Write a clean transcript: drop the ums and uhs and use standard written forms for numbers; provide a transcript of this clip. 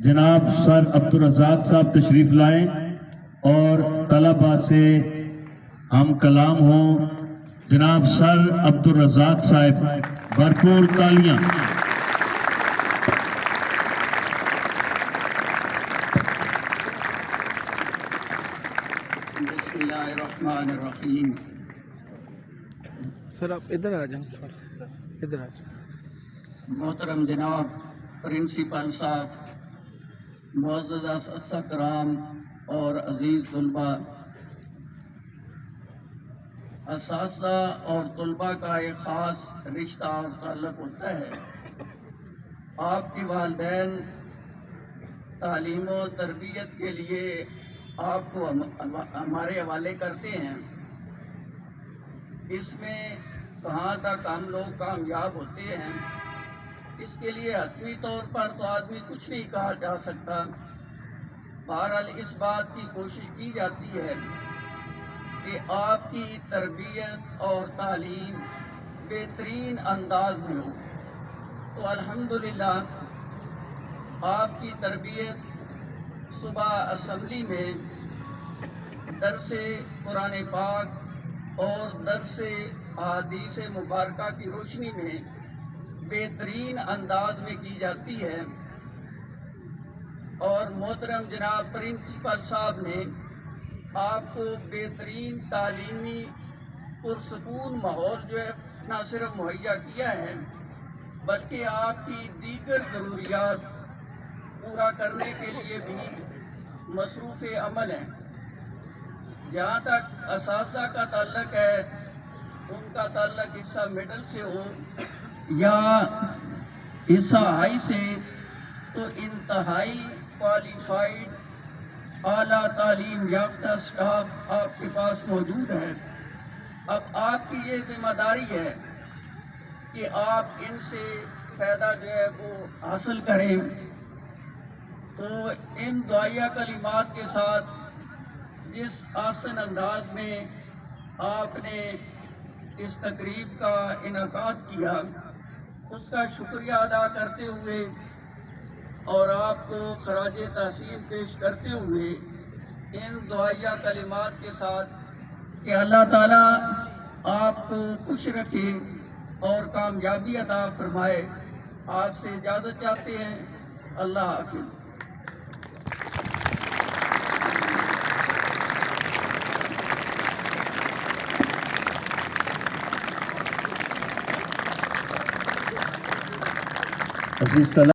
جناب سر عبدالرزاق صاحب تشریف لائیں اور طلباء سے ہم کلام ہوں. جناب سر عبدالرزاق صاحب، بھرپور تالیاں. بسم اللہ الرحمن الرحیم. سر آپ ادھر آ جائیں، ادھر آ جائیں. محترم جناب پرنسپل صاحب، معزز اساتذہ کرام اور عزیز طلباء، اساتذہ اور طلباء کا ایک خاص رشتہ اور تعلق ہوتا ہے. آپ کے والدین تعلیم و تربیت کے لیے آپ کو ہمارے حوالے کرتے ہیں. اس میں کہاں تک ہم لوگ کامیاب ہوتے ہیں، اس کے لیے حتمی طور پر تو آدمی کچھ نہیں کہا جا سکتا. بہرحال اس بات کی کوشش کی جاتی ہے کہ آپ کی تربیت اور تعلیم بہترین انداز میں ہو. تو الحمدللہ آپ کی تربیت صبح اسمبلی میں درس قرآن پاک اور درس احادیث مبارکہ کی روشنی میں بہترین انداز میں کی جاتی ہے. اور محترم جناب پرنسپل صاحب نے آپ کو بہترین تعلیمی پرسکون ماحول جو ہے نہ صرف مہیا کیا ہے بلکہ آپ کی دیگر ضروریات پورا کرنے کے لیے بھی مصروف عمل ہیں. جہاں تک اساتذہ کا تعلق ہے، ان کا تعلق حصہ مڈل سے ہو یا حصہ ہائی سے، تو انتہائی کوالیفائڈ اعلیٰ تعلیم یافتہ سٹاف آپ کے پاس موجود ہے. اب آپ کی یہ ذمہ داری ہے کہ آپ ان سے فائدہ جو ہے وہ حاصل کریں. تو ان دعائیہ کلمات کے ساتھ جس آسن انداز میں آپ نے اس تقریب کا انعقاد کیا، اس کا شکریہ ادا کرتے ہوئے اور آپ کو خراج تحسین پیش کرتے ہوئے ان دعائیہ کلمات کے ساتھ کہ اللہ تعالیٰ آپ کو خوش رکھے اور کامیابی عطا فرمائے، آپ سے اجازت چاہتے ہیں. اللہ حافظ. عزیز طلباء